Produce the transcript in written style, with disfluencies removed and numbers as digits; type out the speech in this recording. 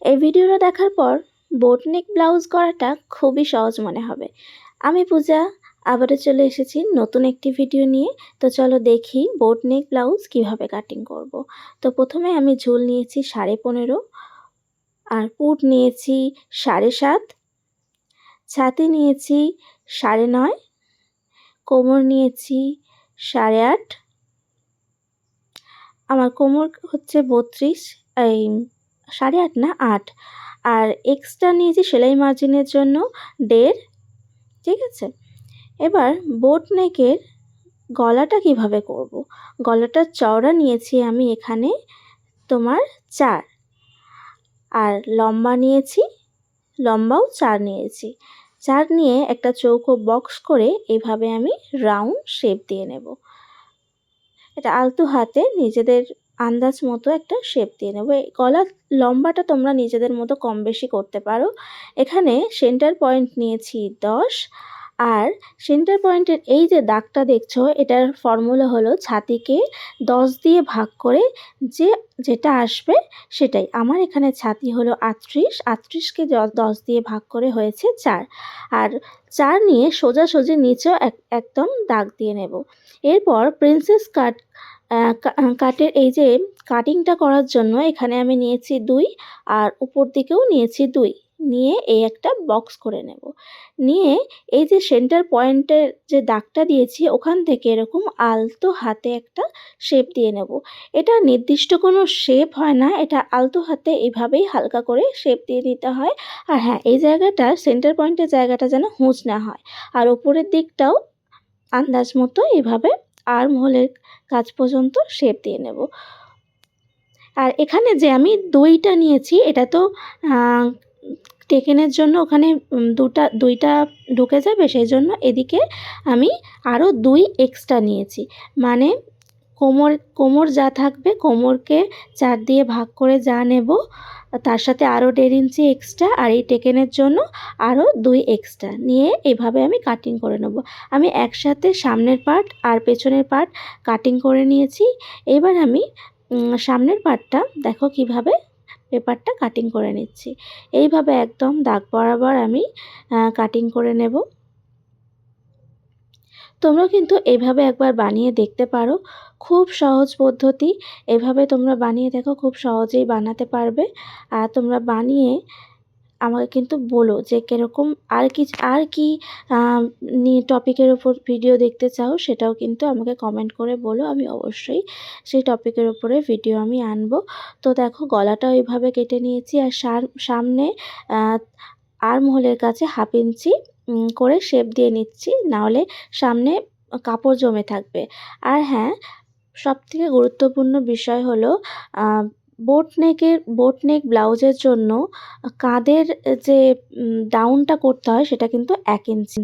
এই ভিডিওটা দেখার পর বোট নেক ব্লাউজ করাটা খুবই সহজ মনে হবে। আমি পূজা আবারও চলে এসেছি নতুন একটি ভিডিও নিয়ে। তো চলো দেখি বোট নেক ব্লাউজ কিভাবে কাটিং করব। তো প্রথমে আমি ঝুল নিয়েছি 15.5, আর পুট নিয়েছি 7.5, ছাতি নিয়েছি 9.5, কোমর নিয়েছি 8.5। আমার কোমর হচ্ছে 32, এই 8.5 না 8। আর এক্সট্রা নিয়েছি সেলাই মার্জিনের জন্য 1.5। ঠিক আছে, এবার বোট নেকের গলাটা কিভাবে করব। গলাটার চওড়া নিয়েছি আমি এখানে তোমার 4, আর লম্বা নিয়েছি, লম্বাও 4 নিয়েছি। 4 নিয়ে একটা চৌকো বক্স করে এভাবে আমি রাউন্ড শেপ দিয়ে নেব। এটা আলতু হাতে নিজেদের আন্দাজ মতো একটা শেপ দিয়ে নেব। এই গলার লম্বাটা তোমরা নিজেদের মতো কম বেশি করতে পারো। এখানে সেন্টার পয়েন্ট নিয়েছি 10, আর সেন্টার পয়েন্টের এই যে দাগটা দেখছো, এটার ফর্মুলা হলো ছাতিকে 10 দিয়ে ভাগ করে যেটা আসবে সেটাই। আমার এখানে ছাতি হলো 38, 38কে 10 দিয়ে ভাগ করে হয়েছে 4, আর 4 নিয়ে সোজাসুজি নিচেও একদম দাগ দিয়ে নেব। এরপর প্রিন্সেস কাটের এই যে কাটিংটা করার জন্য এখানে আমি নিয়েছি 2, আর উপর দিকেও নিয়েছি 2, নিয়ে এই একটা বক্স করে নেব। নিয়ে এই যে সেন্টার পয়েন্টের যে দাগটা দিয়েছি ওখান থেকে এরকম আলতো হাতে একটা শেপ দিয়ে নেব। এটা নির্দিষ্ট কোনো শেপ হয় না, এটা আলতো হাতে এইভাবেই হালকা করে শেপ দিয়ে নিতে হয়। আর হ্যাঁ, এই জায়গাটা সেন্টার পয়েন্টের জায়গাটা যেন হুঁচ না হয়। আর উপরের দিকটাও আন্দাজ মতো এভাবে আর্ম হোলের কাছ পর্যন্ত শেপ দিয়ে নেব। আর এখানে যে আমি 2টা নিয়েছি, এটা তো টেকেনের জন্য ওখানে দুইটা ঢুকে যাবে, সেই জন্য এদিকে আমি আরও 2 এক্সট্রা নিয়েছি। মানে কোমর যা থাকবে, কোমরকে 4 দিয়ে ভাগ করে যা নেব, তার সাথে আরও 1.5 ইঞ্চি এক্সট্রা, আর এই টেকেনের জন্য আরও 2 এক্সট্রা নিয়ে এভাবে আমি কাটিং করে নেব। আমি একসাথে সামনের পার্ট আর পেছনের পার্ট কাটিং করে নিয়েছি। এবার আমি সামনের পার্টটা দেখো কিভাবে পেপারটা কাটিং করে নিচ্ছি। এইভাবে একদম দাগ বরাবর আমি কাটিং করে নেব। তোমরা কিন্তু এইভাবে একবার বানিয়ে দেখতে পারো, খুব সহজ পদ্ধতি। এভাবে তোমরা বানিয়ে দেখো, খুব সহজেই বানাতে পারবে। আর তোমরা বানিয়ে আমাকে কিন্তু বলো যে কীরকম আর কি টপিকের ওপর ভিডিও দেখতে চাও, সেটাও কিন্তু আমাকে কমেন্ট করে বলো। আমি অবশ্যই সেই টপিকের ওপরে ভিডিও আমি আনবো। তো দেখো গলাটাও এইভাবে কেটে নিয়েছি, আর সামনে আর্ম হোলের কাছে 1/2 ইঞ্চি করে শেপ দিয়ে নিচ্ছি, নাহলে সামনে কাপড় জমে থাকবে। আর হ্যাঁ, সবথেকে গুরুত্বপূর্ণ বিষয় হলো বোট নেক ব্লাউজের জন্য কাঁধের যে ডাউনটা করতে হয় সেটা কিন্তু 1 ইঞ্চি।